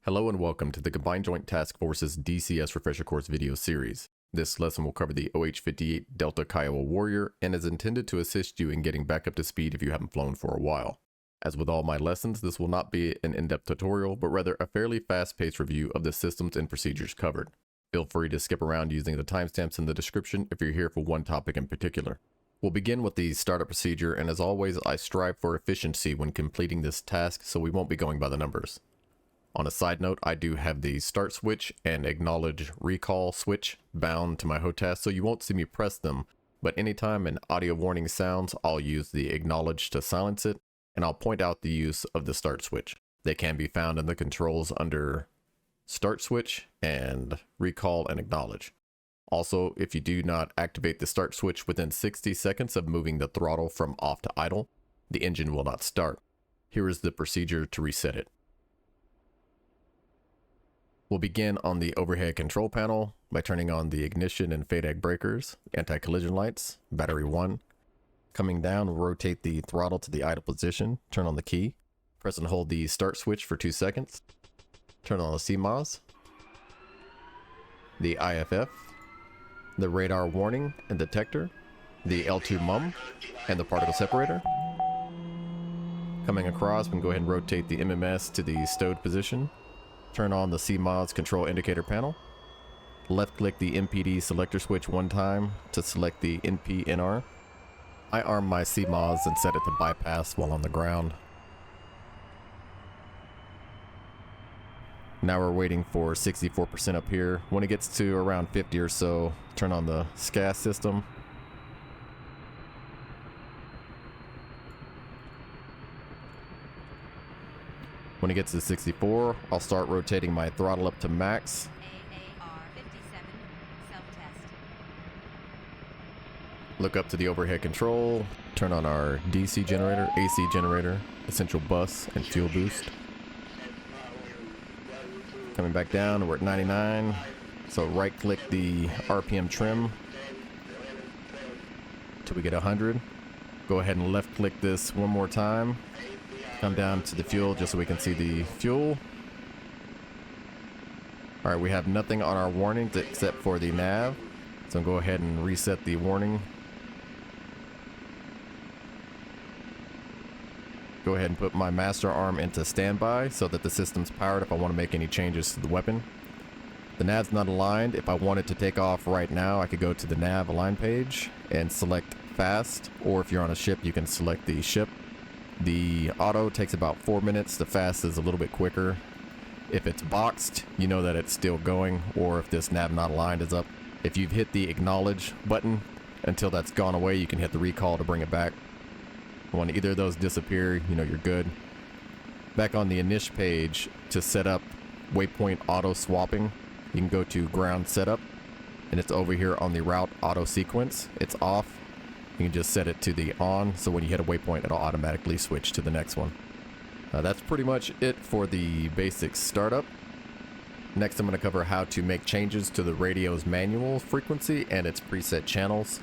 Hello and welcome to the Combined Joint Task Force's DCS Refresher Course video series. This lesson will cover the OH-58D Kiowa Warrior and is intended to assist you in getting back up to speed if you haven't flown for a while. As with all my lessons, this will not be an in-depth tutorial, but rather a fairly fast-paced review of the systems and procedures covered. Feel free to skip around using the timestamps in the description if you're here for one topic in particular. We'll begin with the startup procedure, and as always, I strive for efficiency when completing this task, so we won't be going by the numbers. On a side note, I do have the start switch and acknowledge recall switch bound to my HOTAS, so you won't see me press them, but anytime an audio warning sounds, I'll use the acknowledge to silence it, and I'll point out the use of the start switch. They can be found in the controls under start switch and recall and acknowledge. Also, if you do not activate the start switch within 60 seconds of moving the throttle from off to idle, the engine will not start. Here is the procedure to reset it. We'll begin on the overhead control panel by turning on the ignition and FADEC breakers, anti-collision lights, battery 1. Coming down, we'll rotate the throttle to the idle position, turn on the key, press and hold the start switch for 2 seconds, turn on the CMOS, the IFF, the radar warning and detector, the L2 mum, and the particle separator. Coming across, we can go ahead and rotate the MMS to the stowed position. Turn on the CMOS control indicator panel. Left click the MPD selector switch one time to select the NP/NR. I arm my CMOS and set it to bypass while on the ground. Now we're waiting for 64% up here. When it gets to around 50 or so, turn on the SCAS system. When it gets to 64, I'll start rotating my throttle up to max. Look up to the overhead control, turn on our DC generator, AC generator, essential bus, and fuel boost. Coming back down, we're at 99. So right click the RPM trim till we get 100. Go ahead and left click this one more time. Come down to the fuel just so we can see the fuel. Alright, we have nothing on our warnings except for the nav. So I'll go ahead and reset the warning. Go ahead and put my master arm into standby so that the system's powered if I want to make any changes to the weapon. The nav's not aligned. If I wanted to take off right now, I could go to the nav align page and select fast, or if you're on a ship, you can select the ship. The auto takes about 4 minutes. The fast is a little bit quicker. If it's boxed, you know that it's still going, or if this nav not aligned is up. If you've hit the acknowledge button until that's gone away, you can hit the recall to bring it back. When either of those disappear, you know you're good. Back on the initial page, to set up waypoint auto swapping, you can go to ground setup, and it's over here on the route auto sequence. It's off. You can just set it to the on, so when you hit a waypoint, it'll automatically switch to the next one. That's pretty much it for the basic startup. Next, I'm going to cover how to make changes to the radio's manual frequency and its preset channels.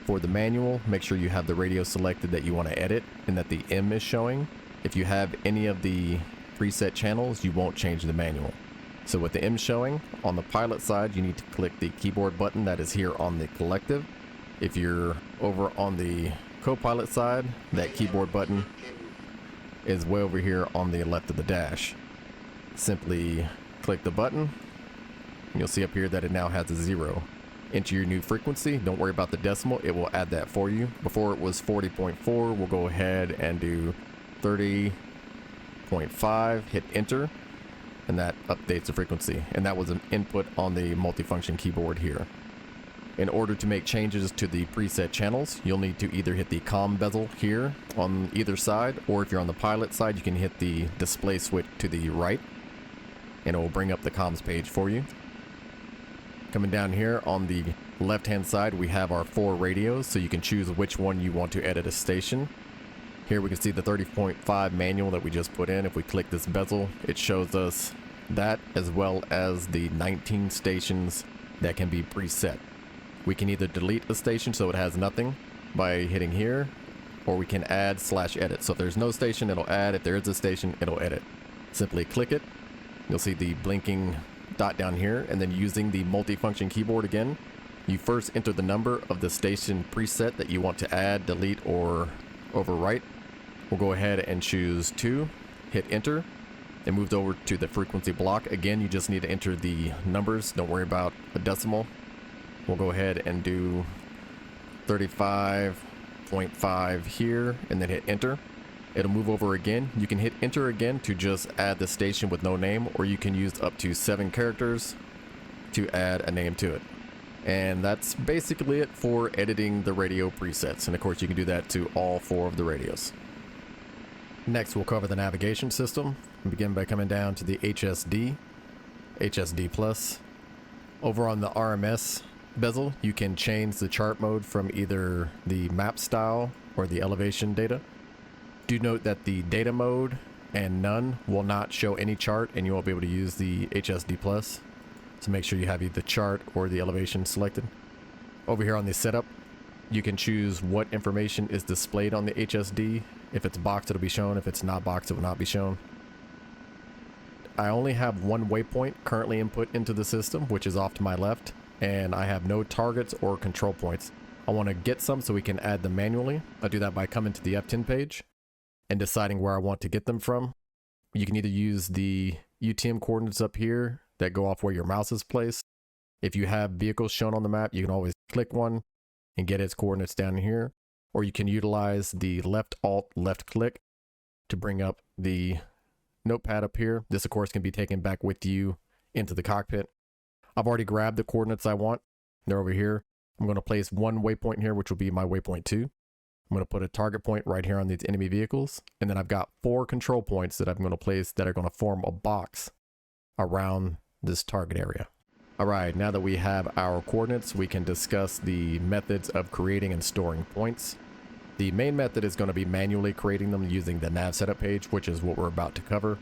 For the manual, make sure you have the radio selected that you want to edit and that the M is showing. If you have any of the preset channels, you won't change the manual. So with the M showing, on the pilot side, you need to click the keyboard button that is here on the collective. If you're over on the co-pilot side, that keyboard button is way over here on the left of the dash. Simply click the button. You'll see up here that it now has a 0. Enter your new frequency. Don't worry about the decimal. It will add that for you. Before it was 40.4. We'll go ahead and do 30.5. Hit enter. And that updates the frequency. And that was an input on the multifunction keyboard here. In order to make changes to the preset channels, you'll need to either hit the comm bezel here on either side, or if you're on the pilot side, you can hit the display switch to the right, and it will bring up the comms page for you. Coming down here on the left-hand side, we have our 4 radios, so you can choose which one you want to edit a station. Here we can see the 30.5 manual that we just put in. If we click this bezel, it shows us that, as well as the 19 stations that can be preset. We can either delete a station so it has nothing by hitting here, or we can add/edit. So if there's no station, it'll add. If there is a station, it'll edit. Simply click it, you'll see the blinking dot down here, and then using the multifunction keyboard again, you first enter the number of the station preset that you want to add, delete, or overwrite. We'll go ahead and choose 2, hit enter. It moved over to the frequency block. Again, you just need to enter the numbers. Don't worry about a decimal. We'll go ahead and do 35.5 here and then hit enter. It'll move over again. You can hit enter again to just add the station with no name, or you can use up to 7 characters to add a name to it. And that's basically it for editing the radio presets. And of course, you can do that to all 4 of the radios. Next, we'll cover the navigation system. We'll begin by coming down to the HSD, HSD Plus. Over on the RMS bezel, you can change the chart mode from either the map style or the elevation data. Do note that the data mode and none will not show any chart, and you won't be able to use the HSD Plus. So make sure you have either the chart or the elevation selected. Over here on the setup, you can choose what information is displayed on the HSD. If it's boxed, it'll be shown. If it's not boxed, it will not be shown. I only have 1 waypoint currently input into the system, which is off to my left, and I have no targets or control points. I want to get some so we can add them manually. I'll do that by coming to the F10 page and deciding where I want to get them from. You can either use the UTM coordinates up here that go off where your mouse is placed. If you have vehicles shown on the map, you can always click one and get its coordinates down here. Or you can utilize the left alt left click to bring up the notepad up here. This of course can be taken back with you into the cockpit. I've already grabbed the coordinates I want. They're over here. I'm going to place 1 waypoint here, which will be my waypoint 2. I'm going to put a target point right here on these enemy vehicles. And then I've got 4 control points that I'm going to place that are going to form a box around this target area. All right, now that we have our coordinates, we can discuss the methods of creating and storing points. The main method is going to be manually creating them using the nav setup page, which is what we're about to cover.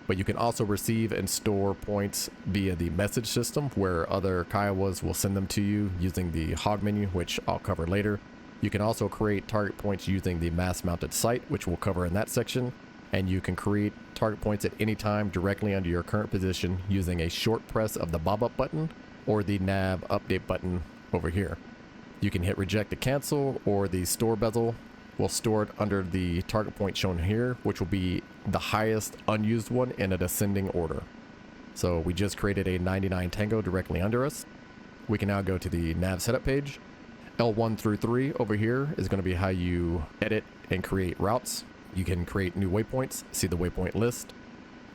But you can also receive and store points via the message system, where other Kiowas will send them to you using the hog menu, which I'll cover later. You can also create target points using the mass mounted sight, which we'll cover in that section. And you can create target points at any time directly under your current position using a short press of the bob up button or the nav update button over here. You can hit reject to cancel, or the store bezel will store it under the target point shown here, which will be the highest unused one in an ascending order. So we just created a 99 Tango directly under us. We can now go to the nav setup page. L1 through 3 over here is going to be how you edit and create routes. You can create new waypoints, see the waypoint list,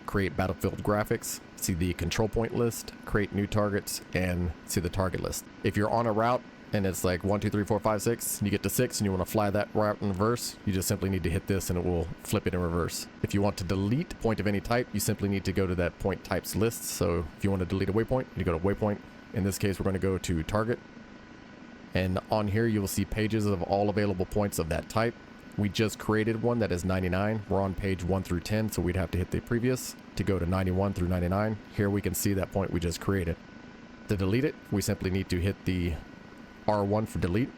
create battlefield graphics, see the control point list, create new targets, and see the target list. If you're on a route and it's like 1, 2, 3, 4, 5, 6, and you get to 6 and you want to fly that route in reverse, you just simply need to hit this and it will flip it in reverse. If you want to delete a point of any type, you simply need to go to that point types list. So if you want to delete a waypoint, you go to waypoint. In this case, we're going to go to target. And on here, you will see pages of all available points of that type. We just created one that is 99. We're on page 1 through 10, so we'd have to hit the previous to go to 91 through 99. Here we can see that point we just created. To delete it, we simply need to hit the R1 for delete.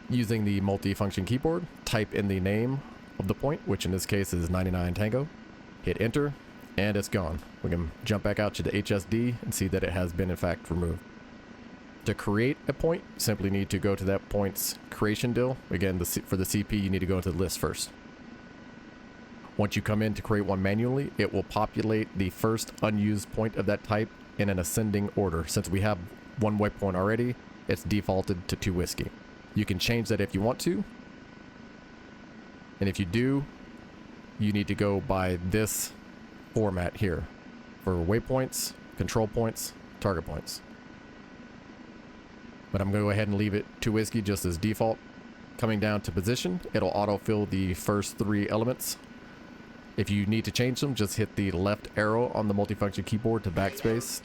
Using the multi-function keyboard, type in the name of the point, which in this case is 99 Tango. Hit enter, and it's gone. We can jump back out to the HSD and see that it has been in fact removed. To create a point, you simply need to go to that point's creation deal. Again, for the CP, you need to go into the list first. Once you come in to create one manually, it will populate the first unused point of that type in an ascending order. Since we have 1 waypoint already, it's defaulted to 2 whiskey. You can change that if you want to. And if you do, you need to go by this format here for waypoints, control points, target points. But I'm going to go ahead and leave it 2 whiskey just as default. Coming down to position, it'll autofill the first 3 elements. If you need to change them, just hit the left arrow on the multifunction keyboard to backspace.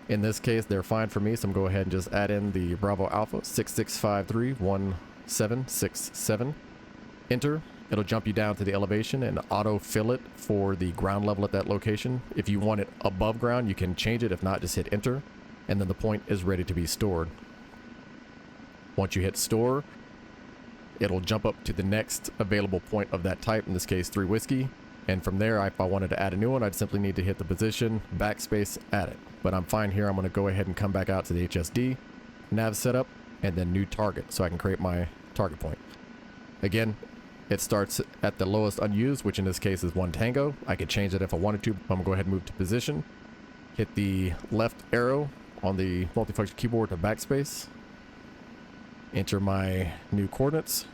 In this case, they're fine for me, so I'm going to go ahead and just add in the Bravo Alpha 66531767. Enter. It'll jump you down to the elevation and auto-fill it for the ground level at that location. If you want it above ground, you can change it. If not, just hit enter. And then the point is ready to be stored. Once you hit store, it'll jump up to the next available point of that type, in this case 3 whiskey, And from there, if I wanted to add a new one, I'd simply need to hit the position, backspace, add it. But I'm fine here. I'm going to go ahead and come back out to the HSD, nav setup, and then new target, so I can create my target point. Again, it starts at the lowest unused, which in this case is 1 Tango. I could change it if I wanted to. I'm going to go ahead and move to position, hit the left arrow on the multifunction keyboard to backspace, enter my new coordinates.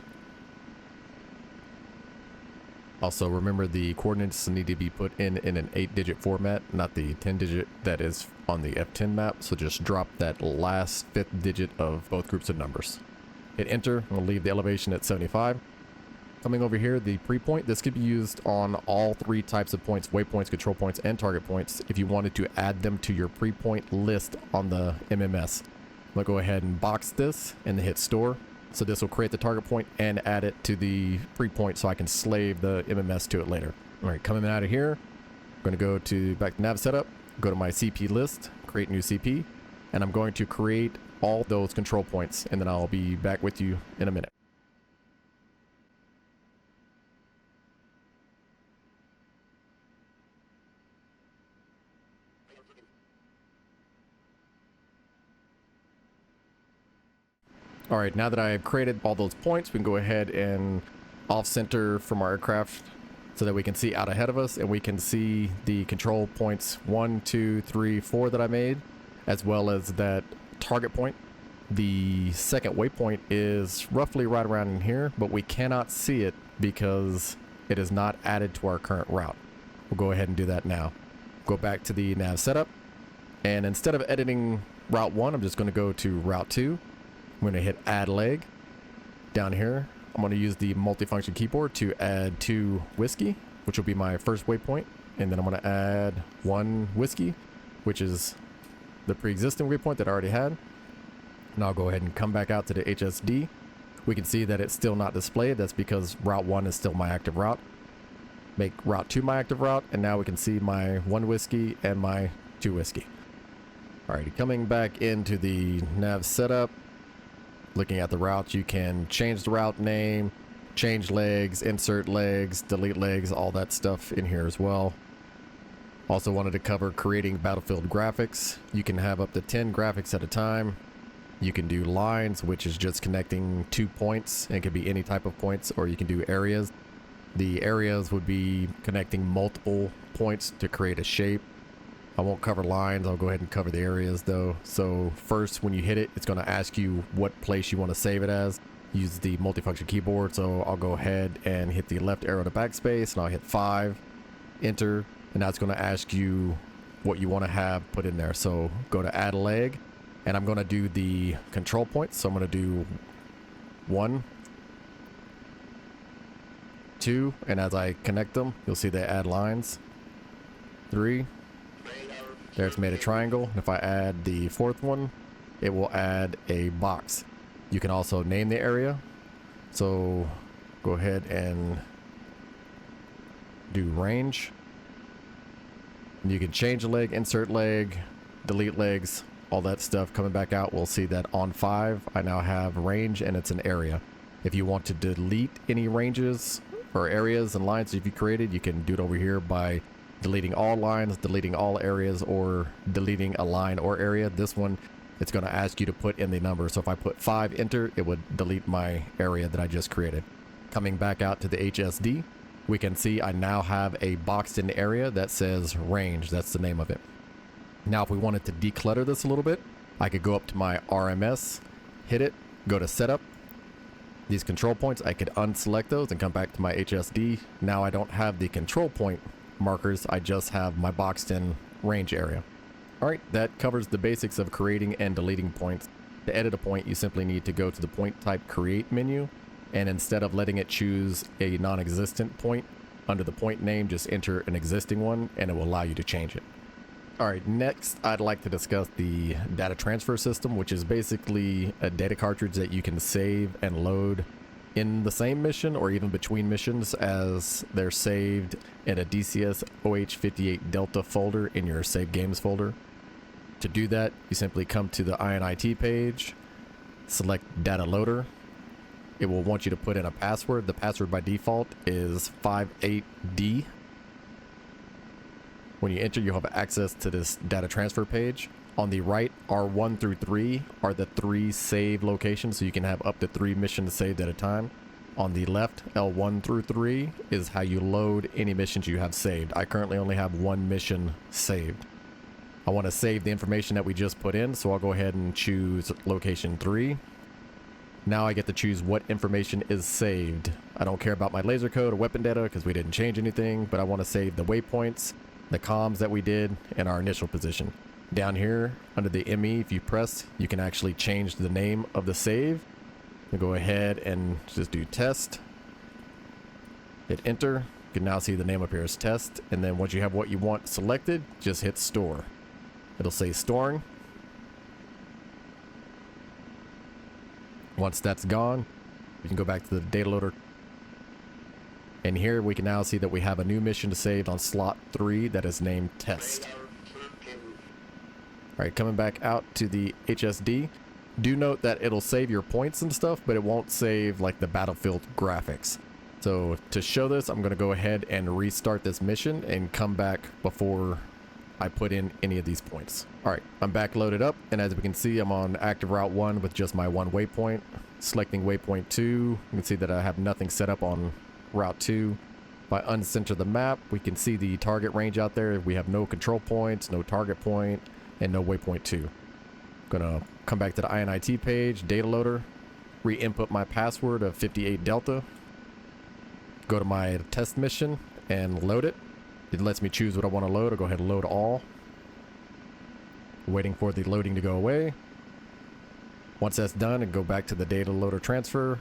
Also, remember the coordinates need to be put in an 8-digit format, not the 10-digit that is on the F10 map. So just drop that last 5th digit of both groups of numbers. Hit enter. We'll leave the elevation at 75. Coming over here, the pre-point. This could be used on all 3 types of points: waypoints, control points, and target points. If you wanted to add them to your pre-point list on the MMS, I'm gonna go ahead and box this and then hit store. So this will create the target point and add it to the pre-point so I can slave the MMS to it later. All right, coming out of here, I'm going to go to back to nav setup, go to my CP list, create new CP, and I'm going to create all those control points, and then I'll be back with you in a minute. All right, now that I have created all those points, we can go ahead and off center from our aircraft so that we can see out ahead of us, and we can see the control points 1, 2, 3, 4 that I made, as well as that target point. The second waypoint is roughly right around in here, but we cannot see it because it is not added to our current route. We'll go ahead and do that now. Go back to the nav setup, and instead of editing route 1, I'm just going to go to route 2. I'm going to hit add leg. Down here, I'm going to use the multifunction keyboard to add 2 whiskey, which will be my first waypoint. And then I'm going to add 1 whiskey, which is the pre-existing waypoint that I already had. And I'll go ahead and come back out to the HSD. We can see that it's still not displayed. That's because route 1 is still my active route. Make route 2 my active route, and now we can see my 1 whiskey and my 2 whiskey. Alrighty, coming back into the nav setup. Looking at the routes, you can change the route name, change legs, insert legs, delete legs, all that stuff in here as well. Also wanted to cover creating battlefield graphics. You can have up to 10 graphics at a time. You can do lines, which is just connecting 2 points. It could be any type of points, or you can do areas. The areas would be connecting multiple points to create a shape. I won't cover lines. I'll go ahead and cover the areas though. So first, when you hit it, it's going to ask you what place you want to save it as. Use the multifunction keyboard. So I'll go ahead and hit the left arrow to backspace, and I'll hit 5, enter, and now it's going to ask you what you want to have put in there. So go to add leg, and I'm going to do the control points. So I'm going to do 1, 2, and as I connect them, you'll see they add lines. 3. There, it's made a triangle. If I add the 4th one, it will add a box. You can also name the area. So go ahead and do range. And you can change the leg, insert leg, delete legs, all that stuff. Coming back out, we'll see that on 5, I now have range, and it's an area. If you want to delete any ranges or areas and lines that you created, you can do it over here by deleting all lines, deleting all areas, or deleting a line or area. This one, it's going to ask you to put in the number. So if I put 5, enter, it would delete my area that I just created. Coming back out to the HSD, we can see I now have a boxed in area that says range. That's the name of it. Now, if we wanted to declutter this a little bit, I could go up to my RMS, hit it, go to setup. These control points, I could unselect those and come back to my HSD. Now I don't have the control point markers, I just have my boxed in range area. Alright, that covers the basics of creating and deleting points. To edit a point, you simply need to go to the point type create menu, and instead of letting it choose a non-existent point under the point name, just enter an existing one and it will allow you to change it. Alright, next I'd like to discuss the data transfer system, which is basically a data cartridge that you can save and load in the same mission or even between missions as they're saved in a DCS OH-58 Delta folder in your Save Games folder. To do that, you simply come to the INIT page, select Data Loader. It will want you to put in a password. The password by default is 58D, When you enter, you'll have access to this data transfer page. On the right, R1 through 3 are the 3 save locations, so you can have up to 3 missions saved at a time. On the left, L1 through 3 is how you load any missions you have saved. I currently only have 1 mission saved. I want to save the information that we just put in, so I'll go ahead and choose location 3. Now I get to choose what information is saved. I don't care about my laser code or weapon data because we didn't change anything, but I want to save the waypoints, the comms that we did, and our initial position. Down here under the ME, if you press, you can actually change the name of the save. We'll go ahead and just do test. Hit enter. You can now see the name up here as test, and then once you have what you want selected, just hit store. It'll say storing. Once that's gone, you can go back to the data loader. And here we can now see that we have a new mission to save on slot 3 that is named test. Alright, coming back out to the HSD. Do note that it'll save your points and stuff, but it won't save like the battlefield graphics. So to show this, I'm going to go ahead and restart this mission and come back before I put in any of these points. Alright, I'm back loaded up, and as we can see, I'm on active route 1 with just my 1 waypoint. Selecting waypoint 2, you can see that I have nothing set up on route 2. If I uncenter the map, we can see the target range out there. We have no control points, no target point, and no waypoint 2. Gonna come back to the INIT page, data loader, re-input my password of 58 Delta, go to my test mission and load it. It lets me choose what I want to load. I'll go ahead and load all. Waiting for the loading to go away. Once that's done, and go back to the data loader transfer,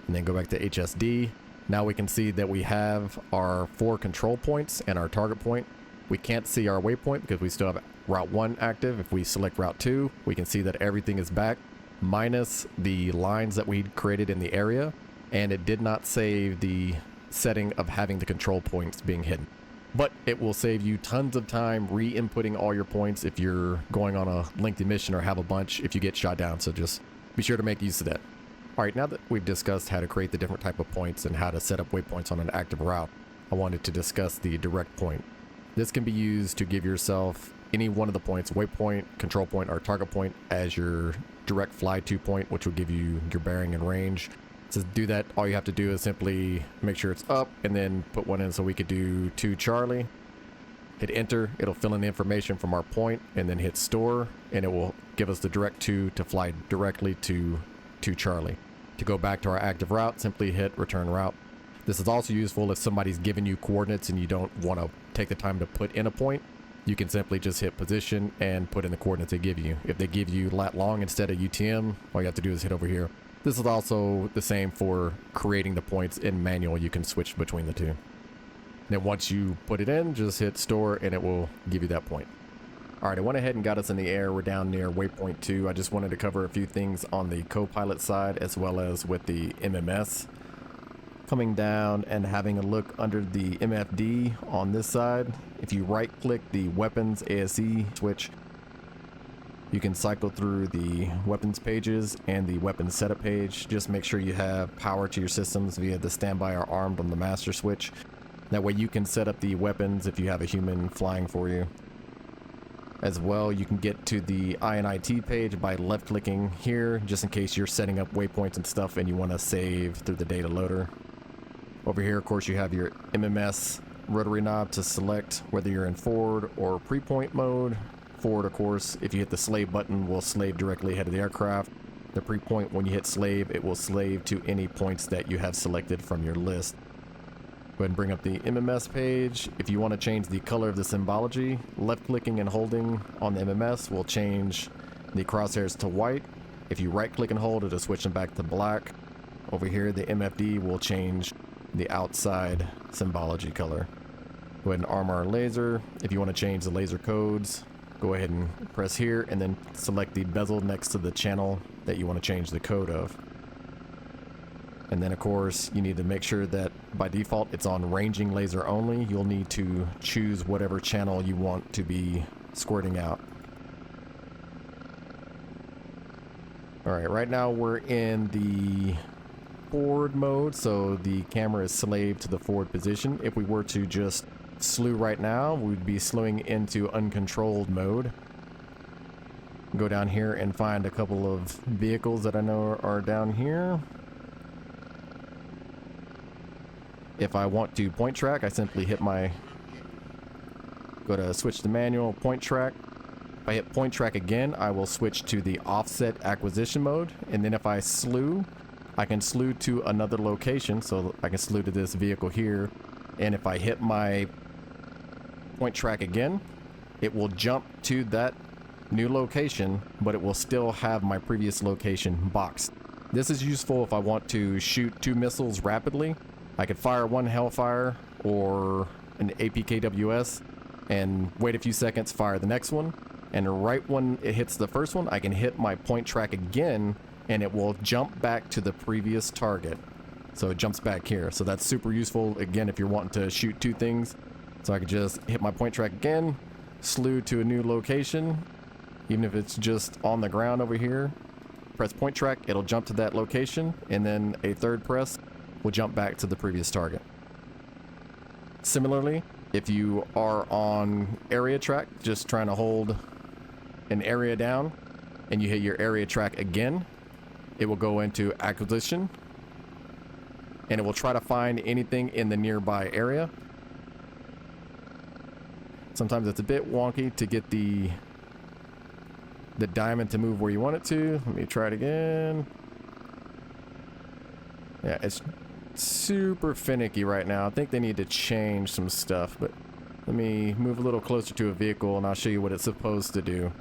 and then go back to HSD. Now we can see that we have our 4 control points and our target point. We can't see our waypoint because we still have route 1 active. If we select route 2, we can see that everything is back, minus the lines that we created in the area, and it did not save the setting of having the control points being hidden. But it will save you tons of time re-inputting all your points if you're going on a lengthy mission or have a bunch if you get shot down. So just be sure to make use of that. Alright, now that we've discussed how to create the different type of points and how to set up waypoints on an active route, I wanted to discuss the direct point. This can be used to give yourself any one of the points, waypoint, control point, or target point, as your direct fly to point, which will give you your bearing and range. To do that, all you have to do is simply make sure it's up and then put one in. So we could do 2 Charlie, hit enter, it'll fill in the information from our point, and then hit store, and it will give us the direct 2 to fly directly to 2 Charlie. To go back to our active route, simply hit return route. This is also useful if somebody's giving you coordinates and you don't want to take the time to put in a point. You can simply just hit position and put in the coordinates they give you. If they give you lat long instead of UTM, all you have to do is hit over here. This is also the same for creating the points in manual. You can switch between the two. Then once you put it in, just hit store and it will give you that point. Alright, I went ahead and got us in the air. We're down near waypoint 2. I just wanted to cover a few things on the co-pilot side as well as with the MMS. Coming down and having a look under the MFD on this side, if you right click the weapons ASE switch, you can cycle through the weapons pages and the weapons setup page. Just make sure you have power to your systems via the standby or armed on the master switch. That way you can set up the weapons if you have a human flying for you. As well, you can get to the INIT page by left clicking here, just in case you're setting up waypoints and stuff and you want to save through the data loader. Over here, of course, you have your MMS rotary knob to select whether you're in forward or pre-point mode. Forward, of course, if you hit the slave button, will slave directly ahead of the aircraft. The pre-point, when you hit slave, it will slave to any points that you have selected from your list. Go ahead and bring up the MMS page. If you want to change the color of the symbology, left clicking and holding on the MMS will change the crosshairs to white. If you right click and hold, it'll switch them back to black. Over here, the MFD will change the outside symbology color. Go ahead and arm our laser. If you want to change the laser codes, go ahead and press here and then select the bezel next to the channel that you want to change the code of. And then of course you need to make sure that by default it's on ranging laser only. You'll need to choose whatever channel you want to be squirting out. Alright, right now we're in the forward mode, so the camera is slaved to the forward position. If we were to just slew right now, we'd be slewing into uncontrolled mode. Go down here and find a couple of vehicles that I know are down here. If I want to point track, I simply hit my, go to switch to manual, point track. If I hit point track again, I will switch to the offset acquisition mode. And then if I slew, I can slew to another location. So I can slew to this vehicle here. And if I hit my point track again, it will jump to that new location, but it will still have my previous location boxed. This is useful if I want to shoot 2 missiles rapidly. I could fire one Hellfire or an APKWS and wait a few seconds, fire the next one, and right when it hits the first one, I can hit my point track again and it will jump back to the previous target. So it jumps back here. So that's super useful, again, if you're wanting to shoot 2 things. So I could just hit my point track again, slew to a new location, even if it's just on the ground over here. Press point track, it'll jump to that location, and then a third press will jump back to the previous target. Similarly, if you are on area track, just trying to hold an area down, and you hit your area track again, it will go into acquisition, and it will try to find anything in the nearby area. Sometimes it's a bit wonky to get the diamond to move where you want it to. Let me try it again. Yeah, it's super finicky right now. I think they need to change some stuff, but let me move a little closer to a vehicle and I'll show you what it's supposed to do.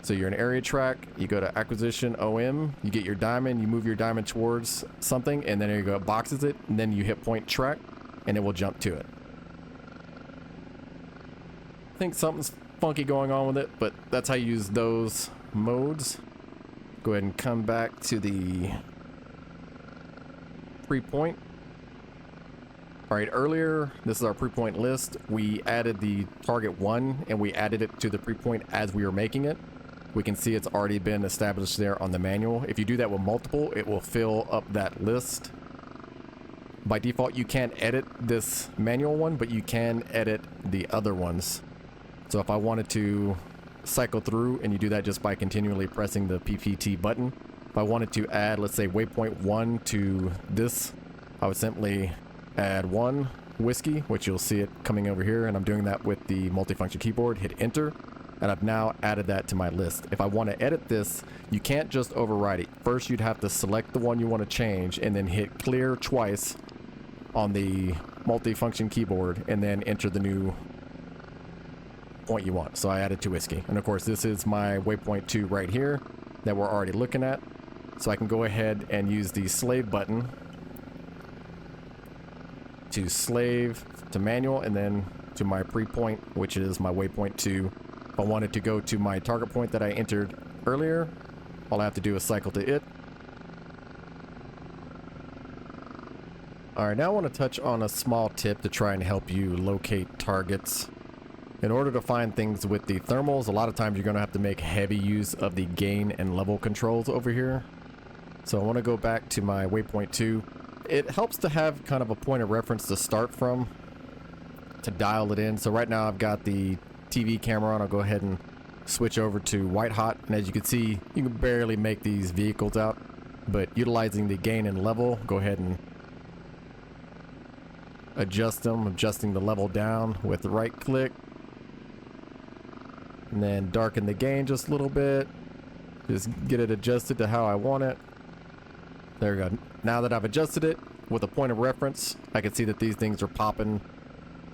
So you're in area track, you go to acquisition OM, you get your diamond, you move your diamond towards something, and then there you go, it boxes it, and then you hit point track, and it will jump to it. I think something's funky going on with it, but that's how you use those modes. Go ahead and come back to the pre-point. Alright, earlier, this is our pre-point list. We added the target 1 and we added it to the pre-point as we were making it. We can see it's already been established there on the manual. If you do that with multiple, it will fill up that list. By default, you can't edit this manual one, but you can edit the other ones. So if I wanted to cycle through, and you do that just by continually pressing the PPT button. If I wanted to add, let's say, waypoint 1 to this, I would simply add 1 whiskey, which you'll see it coming over here, and I'm doing that with the multifunction keyboard. Hit enter, and I've now added that to my list. If I want to edit this, you can't just override it. First, you'd have to select the one you want to change, and then hit clear twice on the multifunction keyboard, and then enter the new point you want. So I added 2 whiskey, and of course this is my waypoint 2 right here that we're already looking at. So I can go ahead and use the slave button to slave to manual, and then to my pre-point, which is my waypoint 2. If I wanted to go to my target point that I entered earlier, all I have to do is cycle to it. Alright, now I want to touch on a small tip to try and help you locate targets. In order to find things with the thermals, a lot of times you're going to have to make heavy use of the gain and level controls over here. So I want to go back to my waypoint 2. It helps to have kind of a point of reference to start from, to dial it in. So right now I've got the TV camera on. I'll go ahead and switch over to white hot, and as you can see, you can barely make these vehicles out, but utilizing the gain and level, go ahead and adjust them, adjusting the level down with the right click, and then darken the gain just a little bit, just get it adjusted to how I want it. There we go. Now that I've adjusted it with a point of reference, I can see that these things are popping.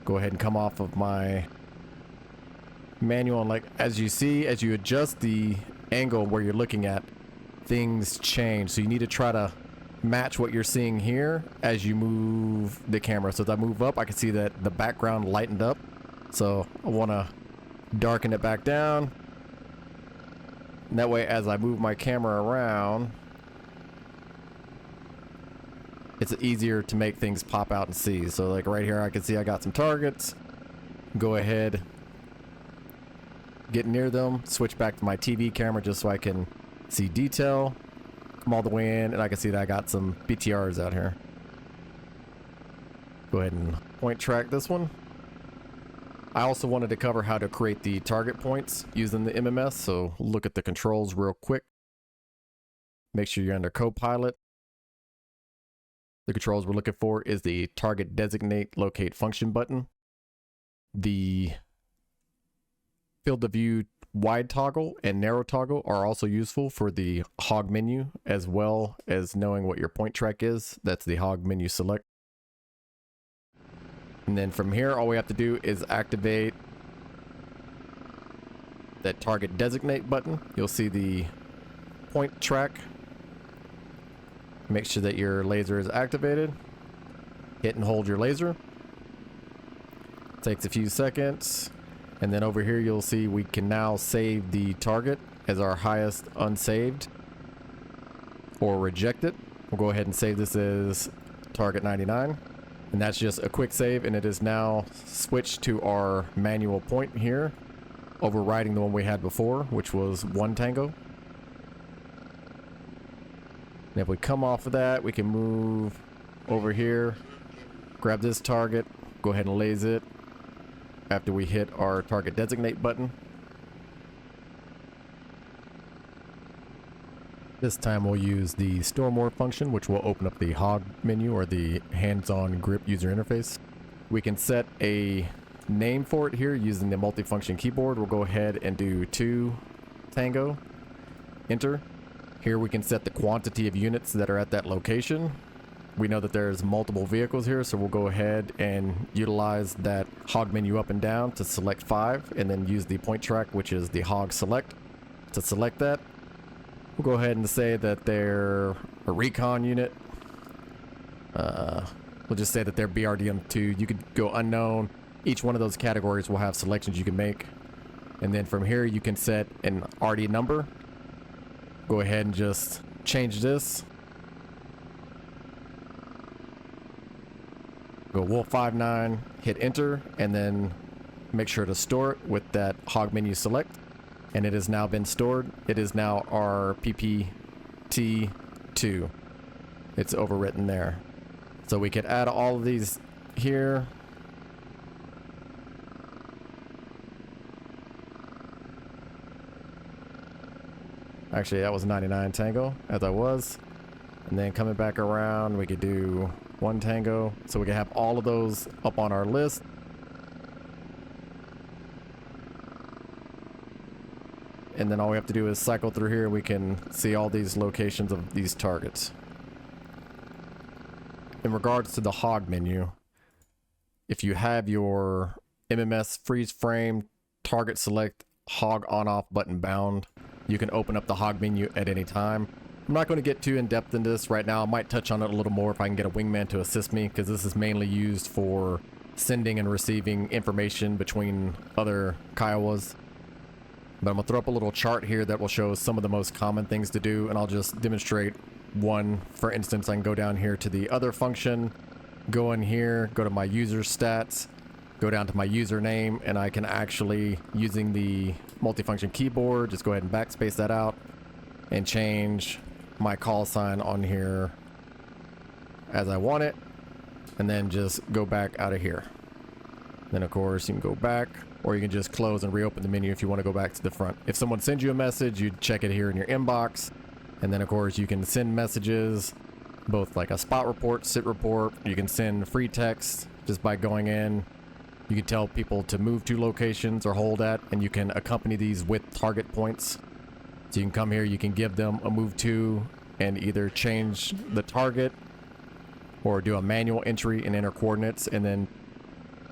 Go ahead and come off of my manual, and like as you see, as you adjust the angle where you're looking at, things change. So you need to try to match what you're seeing here as you move the camera. So as I move up, I can see that the background lightened up. So I want to darken it back down. And that way, as I move my camera around, it's easier to make things pop out and see. So like right here, I can see I got some targets. Go ahead, get near them, switch back to my TV camera just so I can see detail. Come all the way in, and I can see that I got some BTRs out here. Go ahead and point track this one. I also wanted to cover how to create the target points using the MMS, so look at the controls real quick. Make sure you're under Copilot. The controls we're looking for is the target designate locate function button. The field of view wide toggle and narrow toggle are also useful for the hog menu, as well as knowing what your point track is. That's the hog menu select. And then from here, all we have to do is activate that target designate button. You'll see the point track. Make sure that your laser is activated. Hit and hold your laser. Takes a few seconds. And then over here, you'll see we can now save the target as our highest unsaved or reject it. We'll go ahead and save this as target 99. And that's just a quick save, and it is now switched to our manual point here, overriding the one we had before, which was 1 Tango. And if we come off of that, we can move over here, grab this target, go ahead and lase it after we hit our target designate button. This time we'll use the store more function, which will open up the hog menu or the hands-on grip user interface. We can set a name for it here using the multifunction keyboard. We'll go ahead and do 2 Tango, enter. Here we can set the quantity of units that are at that location. We know that there's multiple vehicles here, so we'll go ahead and utilize that hog menu up and down to select 5, and then use the point track, which is the hog select, to select that. We'll go ahead and say that they're a recon unit. We'll just say that they're BRDM2. You could go unknown. Each one of those categories will have selections you can make. And then from here, you can set an RD number. Go ahead and just change this. Go Wolf59, hit enter, and then make sure to store it with that hog menu select. And it has now been stored. It is now our PPT2. It's overwritten there. So we could add all of these here. Actually, that was 99 Tango, as I was. And then coming back around, we could do 1 Tango. So we can have all of those up on our list. And then all we have to do is cycle through here. We can see all these locations of these targets. In regards to the hog menu, if you have your MMS freeze frame target select hog on off button bound, you can open up the hog menu at any time. I'm not going to get too in depth in this right now. I might touch on it a little more if I can get a wingman to assist me, because this is mainly used for sending and receiving information between other Kiowas. But I'm going to throw up a little chart here that will show some of the most common things to do, and I'll just demonstrate one. For instance, I can go down here to the other function, go in here, go to my user stats, go down to my username, and I can actually, using the multifunction keyboard, just go ahead and backspace that out and change my call sign on here as I want it, and then just go back out of here. Then of course you can go back, or you can just close and reopen the menu if you want to go back to the front. If someone sends you a message, you check it here in your inbox. And then of course you can send messages, both like a spot report, sit report. You can send free text just by going in. You can tell people to move to locations or hold at, and you can accompany these with target points. So you can come here, you can give them a move to, and either change the target or do a manual entry and enter coordinates, and then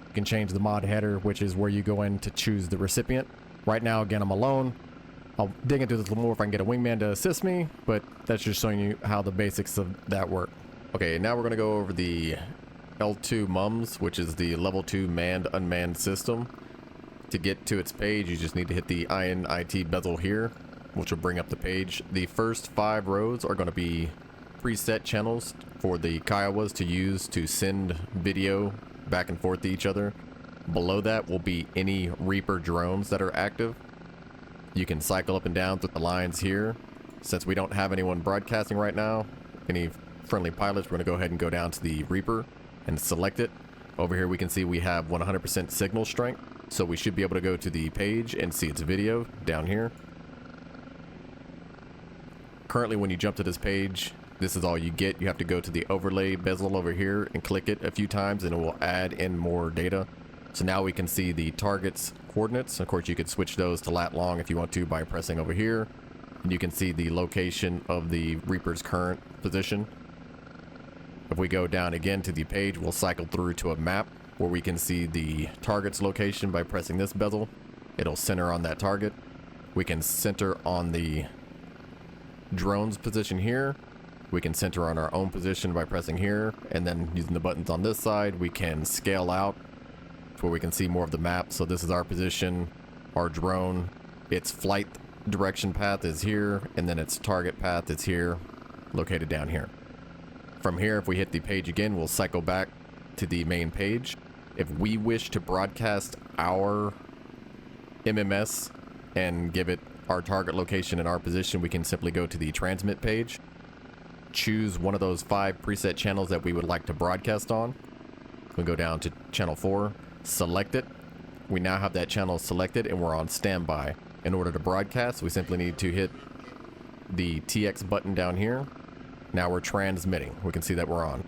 you can change the mod header, which is where you go in to choose the recipient. Right now, again, I'm alone. I'll dig into this a little more if I can get a wingman to assist me, but that's just showing you how the basics of that work. Okay, now we're going to go over the L2 mums, which is the level 2 manned unmanned system. To get to its page, you just need to hit the INIT bezel here, which will bring up the page. The first 5 rows are going to be preset channels for the Kiowas to use to send video back and forth to each other. Below that will be any Reaper drones that are active. You can cycle up and down through the lines here. Since we don't have anyone broadcasting right now, any friendly pilots, we're going to go ahead and go down to the Reaper and select it. Over here we can see we have 100% signal strength, so we should be able to go to the page and see its video down here. Currently when you jump to this page, this is all you get. You have to go to the overlay bezel over here and click it a few times and it will add in more data. So now we can see the target's coordinates. Of course you could switch those to lat long if you want to by pressing over here. And you can see the location of the Reaper's current position. If we go down again to the page, we'll cycle through to a map where we can see the target's location by pressing this bezel. It'll center on that target. We can center on the drone's position here. We can center on our own position by pressing here, and then using the buttons on this side, we can scale out to where we can see more of the map. So this is our position, our drone, its flight direction path is here, and then its target path is here, located down here. From here, if we hit the page again, we'll cycle back to the main page. If we wish to broadcast our MMS and give it our target location and our position, we can simply go to the transmit page, choose one of those 5 preset channels that we would like to broadcast on. We go down to channel 4, select it. We now have that channel selected and we're on standby. In order to broadcast, we simply need to hit the TX button down here. Now we're transmitting. We can see that we're on.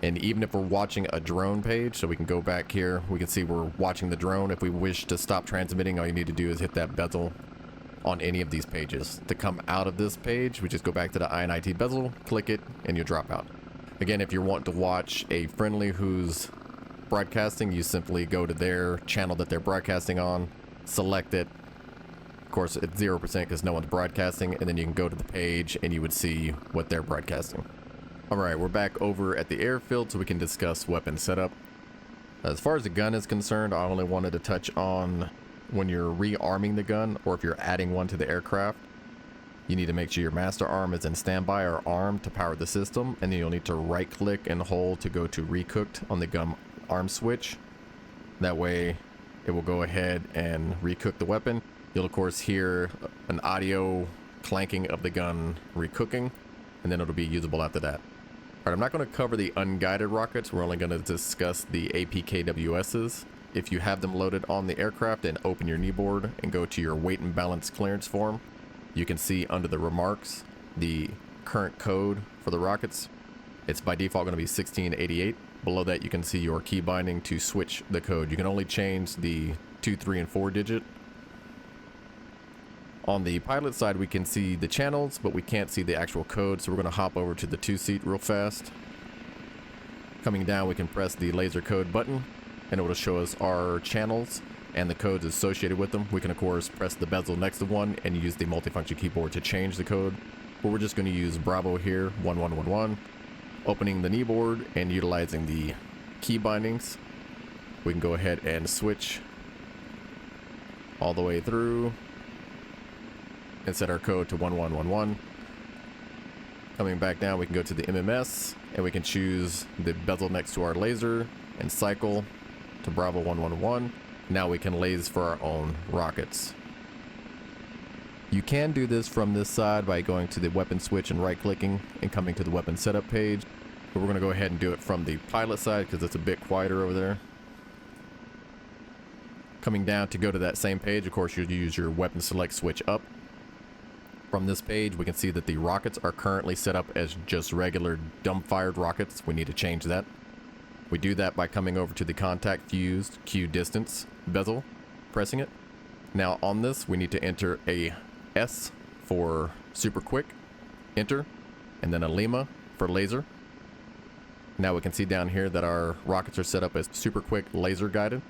And even if we're watching a drone page, so we can go back here, we can see we're watching the drone. If we wish to stop transmitting, all you need to do is hit that bezel on any of these pages. To come out of this page, we just go back to the INIT bezel, click it, and you drop out. Again, if you're wanting to watch a friendly who's broadcasting, you simply go to their channel that they're broadcasting on, select it. Of course, it's 0% because no one's broadcasting, and then you can go to the page and you would see what they're broadcasting. Alright, we're back over at the airfield so we can discuss weapon setup. As far as the gun is concerned, I only wanted to touch on when you're rearming the gun, or if you're adding one to the aircraft, you need to make sure your master arm is in standby or armed to power the system, and then you'll need to right click and hold to go to recooked on the gun arm switch. That way it will go ahead and recook the weapon. You'll of course hear an audio clanking of the gun recooking, and then it'll be usable after that. Alright, I'm not going to cover the unguided rockets. We're only going to discuss the APKWSs. If you have them loaded on the aircraft and open your kneeboard and go to your weight and balance clearance form, you can see under the remarks the current code for the rockets. It's by default going to be 1688. Below that you can see your key binding to switch the code. You can only change the 2, 3, and 4 digit. On the pilot side we can see the channels, but we can't see the actual code, so we're going to hop over to the 2-seat real fast. Coming down we can press the laser code button, and it will show us our channels and the codes associated with them. We can of course press the bezel next to one and use the multifunction keyboard to change the code, but we're just going to use Bravo here, 1111. Opening the kneeboard and utilizing the key bindings, we can go ahead and switch all the way through and set our code to 1111. Coming back down, we can go to the MMS and we can choose the bezel next to our laser and cycle to Bravo 111. Now we can laze for our own rockets. You can do this from this side by going to the weapon switch and right clicking and coming to the weapon setup page, but we're going to go ahead and do it from the pilot side because it's a bit quieter over there. Coming down to go to that same page, of course you'll use your weapon select switch up. From this page we can see that the rockets are currently set up as just regular dumbfired rockets. We need to change that. We do that by coming over to the contact fused Q distance bezel, pressing it. Now on this we need to enter a S for super quick, enter, and then a Lima for laser. Now we can see down here that our rockets are set up as super quick laser guided.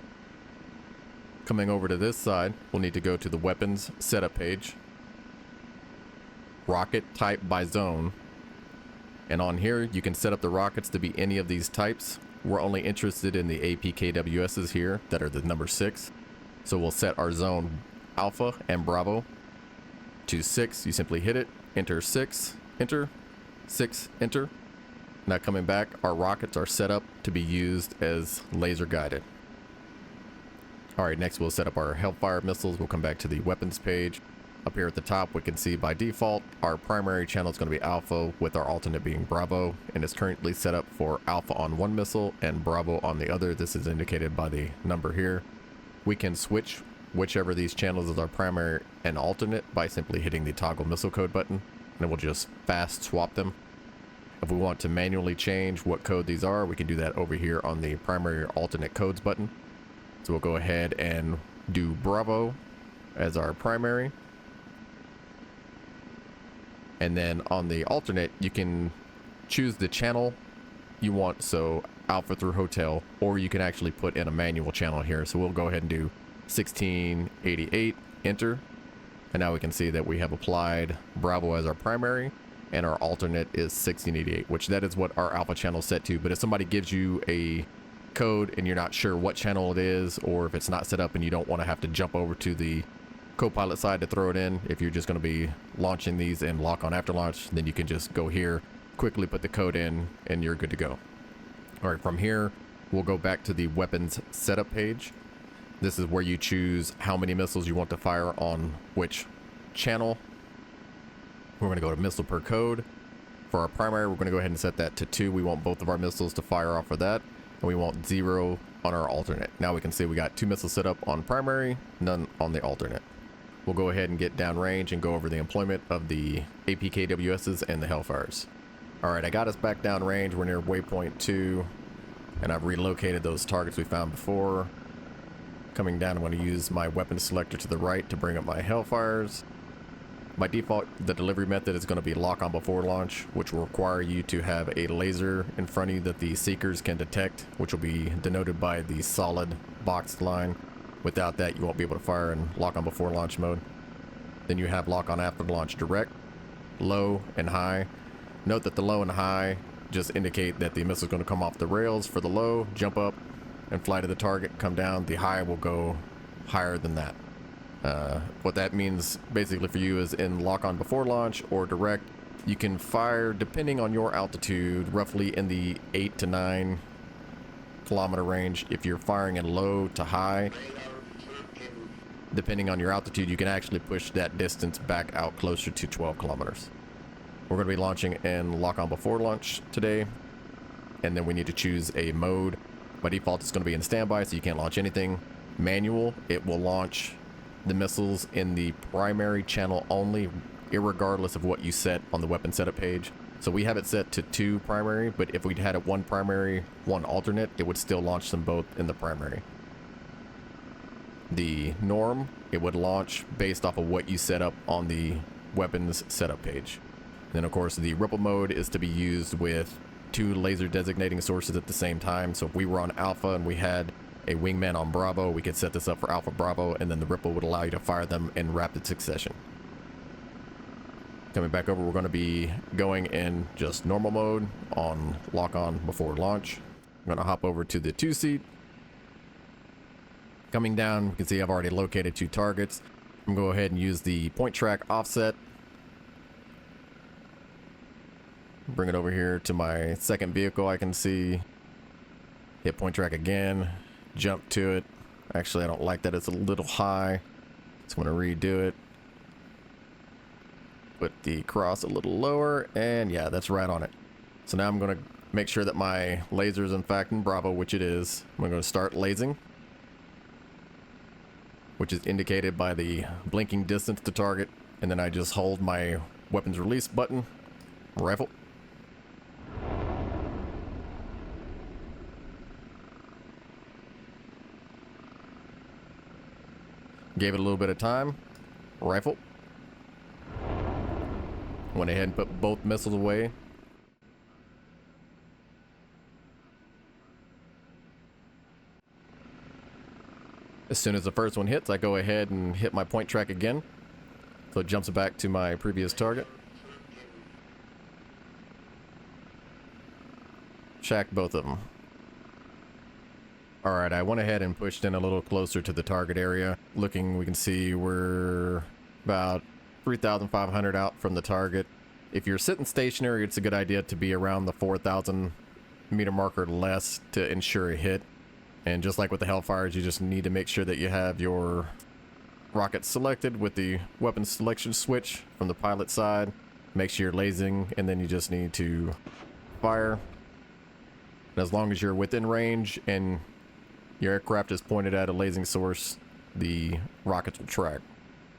Coming over to this side, we'll need to go to the weapons setup page, rocket type by zone, and on here you can set up the rockets to be any of these types. We're only interested in the APKWSs here that are the number 6. So we'll set our zone Alpha and Bravo to 6. You simply hit it, enter 6, enter, 6, enter. Now coming back, our rockets are set up to be used as laser guided. Alright, next we'll set up our Hellfire missiles. We'll come back to the weapons page. Up here at the top, we can see by default, our primary channel is going to be Alpha with our alternate being Bravo, and it's currently set up for Alpha on one missile and Bravo on the other. This is indicated by the number here. We can switch whichever of these channels is our primary and alternate by simply hitting the toggle missile code button, and it will just fast swap them. If we want to manually change what code these are, we can do that over here on the primary or alternate codes button. So we'll go ahead and do Bravo as our primary. And then on the alternate, you can choose the channel you want, so Alpha through Hotel, or you can actually put in a manual channel here. So we'll go ahead and do 1688, enter. And now we can see that we have applied Bravo as our primary, and our alternate is 1688, which that is what our Alpha channel is set to. But if somebody gives you a code and you're not sure what channel it is, or if it's not set up and you don't want to have to jump over to the co-pilot side to throw it in, if you're just going to be launching these in lock on after launch, then you can just go here, quickly put the code in, and you're good to go. All right, from here we'll go back to the weapons setup page. This is where you choose how many missiles you want to fire on which channel. We're going to go to missile per code. For our primary, we're going to go ahead and set that to 2. We want both of our missiles to fire off of that, and we want 0 on our alternate. Now we can see we got 2 missiles set up on primary, none on the alternate. We'll go ahead and get downrange and go over the employment of the APKWSs and the Hellfires. Alright, I got us back downrange. We're near waypoint 2, and I've relocated those targets we found before. Coming down, I'm going to use my weapon selector to the right to bring up my Hellfires. By default, the delivery method is going to be lock on before launch, which will require you to have a laser in front of you that the seekers can detect, which will be denoted by the solid boxed line. Without that, you won't be able to fire in lock on before launch mode. Then you have lock on after launch direct, low, and high. Note that the low and high just indicate that the missile is going to come off the rails. For the low, jump up and fly to the target, come down. The high will go higher than that. What that means basically for you is in lock on before launch or direct, you can fire depending on your altitude roughly in the 8 to 9 kilometer range. If you're firing in low to high, depending on your altitude, you can actually push that distance back out closer to 12 kilometers. We're going to be launching in lock on before launch today, and then we need to choose a mode. By default, it's going to be in standby, so you can't launch anything. Manual, it will launch the missiles in the primary channel only, irregardless of what you set on the weapon setup page. So we have it set to 2 primary, but if we'd had it 1 primary, 1 alternate, it would still launch them both in the primary. The norm, it would launch based off of what you set up on the weapons setup page. Then of course the ripple mode is to be used with 2 laser designating sources at the same time. So if we were on Alpha and we had a wingman on Bravo, we could set this up for Alpha Bravo, and then the ripple would allow you to fire them in rapid succession. Coming back over, we're going to be going in just normal mode on lock on before launch. I'm going to hop over to the 2-seat. Coming down, you can see I've already located 2 targets. I'm going to go ahead and use the point track offset. Bring it over here to my second vehicle. I can see, hit point track again, jump to it. Actually, I don't like that, it's a little high. So I'm going to redo it. Put the cross a little lower, and yeah, that's right on it. So now I'm going to make sure that my laser is in fact in Bravo, which it is. I'm going to start lasing, which is indicated by the blinking distance to target, and then I just hold my weapons release button, rifle. Gave it a little bit of time, rifle. Went ahead and put both missiles away. As soon as the first one hits, I go ahead and hit my point track again. So it jumps back to my previous target. Shacked both of them. Alright, I went ahead and pushed in a little closer to the target area. Looking, we can see we're about 3,500 out from the target. If you're sitting stationary, it's a good idea to be around the 4,000 meter marker or less to ensure a hit. And just like with the Hellfires, you just need to make sure that you have your rocket selected with the weapon selection switch from the pilot side. Make sure you're lasing, and then you just need to fire. And as long as you're within range and your aircraft is pointed at a lasing source, the rockets will track.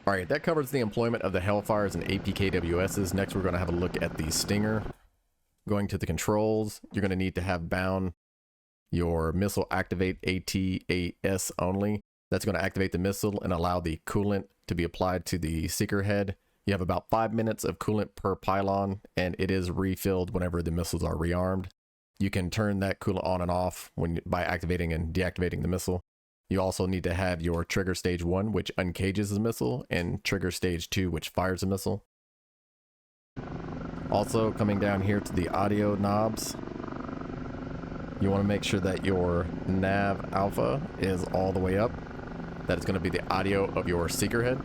Alright, that covers the employment of the Hellfires and APKWSs. Next, we're going to have a look at the Stinger. Going to the controls, you're going to need to have bound your missile activate ATAS only. That's going to activate the missile and allow the coolant to be applied to the seeker head. You have about 5 minutes of coolant per pylon, and it is refilled whenever the missiles are rearmed. You can turn that coolant on and off by activating and deactivating the missile. You also need to have your trigger stage 1, which uncages the missile, and trigger stage 2, which fires the missile. Also, coming down here to the audio knobs, you want to make sure that your nav alpha is all the way up. That is going to be the audio of your seeker head.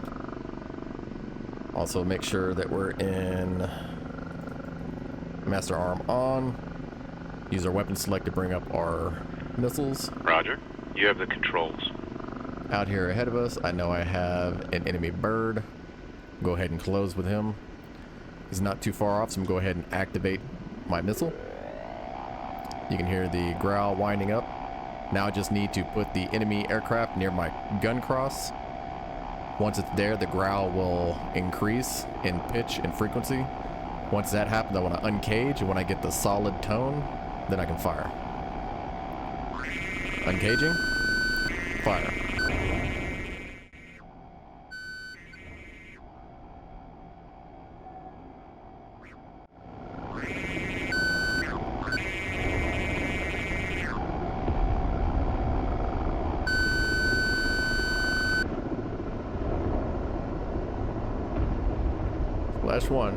Also make sure that we're in master arm on. Use our weapon select to bring up our missiles. Roger. You have the controls. Out here ahead of us, I know I have an enemy bird. Go ahead and close with him. He's not too far off, so I'm going to go ahead and activate my missile. You can hear the growl winding up. Now I just need to put the enemy aircraft near my gun cross. Once it's there, the growl will increase in pitch and frequency. Once that happens, I want to uncage, and when I get the solid tone, then I can fire. Uncaging, fire. Flash 1.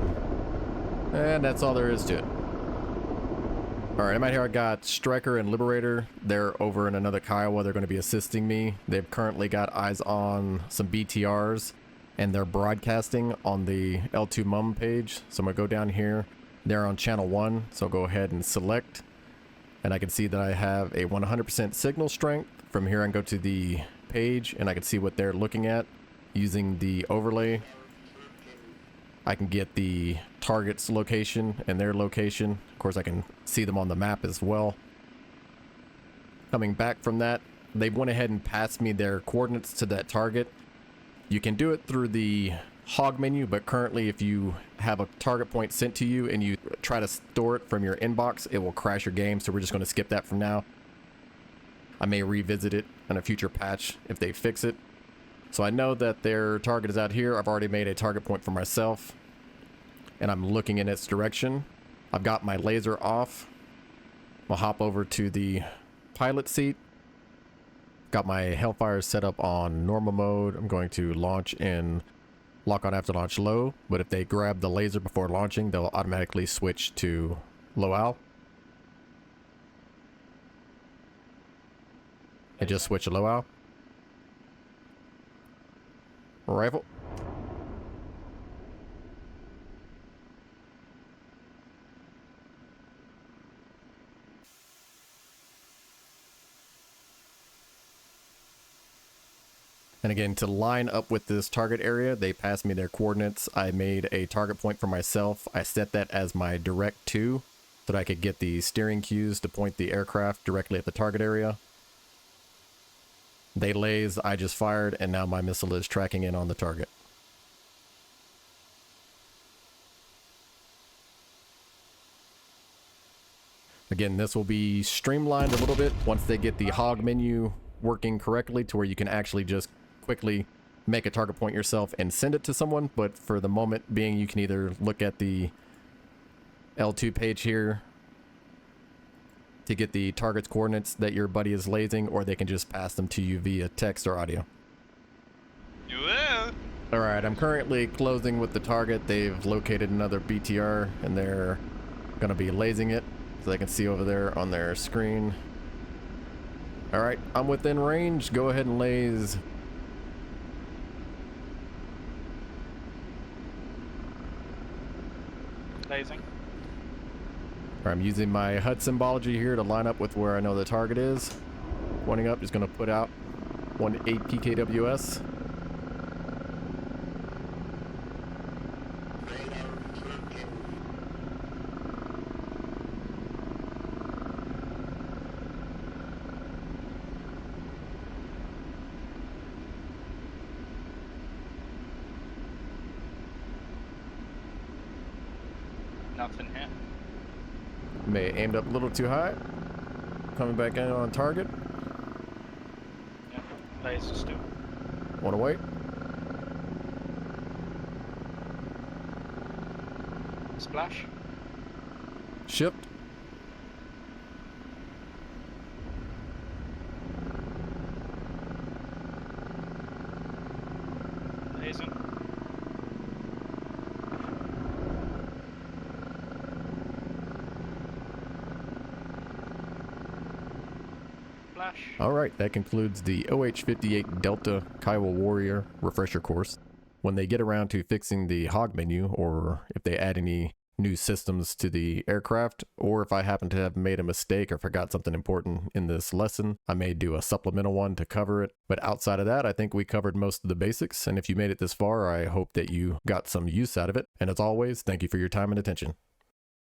And that's all there is to it. Alright, I'm out here. I got Striker and Lib3r8eR. They're over in another Kiowa. They're going to be assisting me. They've currently got eyes on some BTRs, and they're broadcasting on the L2 mum page. So I'm going to go down here. They're on channel 1, so I'll go ahead and select. And I can see that I have a 100% signal strength. From here I can go to the page, and I can see what they're looking at. Using the overlay, I can get the target's location and their location. Of course, I can see them on the map as well. Coming back from that, they went ahead and passed me their coordinates to that target. You can do it through the hog menu, but currently if you have a target point sent to you and you try to store it from your inbox, it will crash your game, so we're just going to skip that for now. I may revisit it in a future patch if they fix it. So I know that their target is out here. I've already made a target point for myself, and I'm looking in its direction. I've got my laser off. I'll hop over to the pilot seat. Got my Hellfire set up on normal mode. I'm going to launch in lock on after launch low, but if they grab the laser before launching, they'll automatically switch to low al. And just switch to low al. Rifle. And again, to line up with this target area, they passed me their coordinates. I made a target point for myself. I set that as my direct 2 so that I could get the steering cues to point the aircraft directly at the target area. They laze, I just fired, and now my missile is tracking in on the target. Again, this will be streamlined a little bit once they get the hog menu working correctly to where you can actually just quickly make a target point yourself and send it to someone. But for the moment being, you can either look at the L2 page here to get the target's coordinates that your buddy is lasing, or they can just pass them to you via text or audio. Well. Alright, I'm currently closing with the target. They've located another BTR, and they're going to be lasing it, so they can see over there on their screen. Alright, I'm within range. Go ahead and lase. Lasing. I'm using my HUD symbology here to line up with where I know the target is. Pointing up, just going to put out one APKWS. Nothing here. May have aimed up a little too high. Coming back in on target. Yeah, laser still. Wanna wait? Splash. Shipped. Laser. Flash. Alright, that concludes the OH-58 Delta Kiowa Warrior refresher course. When they get around to fixing the hog menu, or if they add any new systems to the aircraft, or if I happen to have made a mistake or forgot something important in this lesson, I may do a supplemental one to cover it. But outside of that, I think we covered most of the basics, and if you made it this far, I hope that you got some use out of it. And as always, thank you for your time and attention.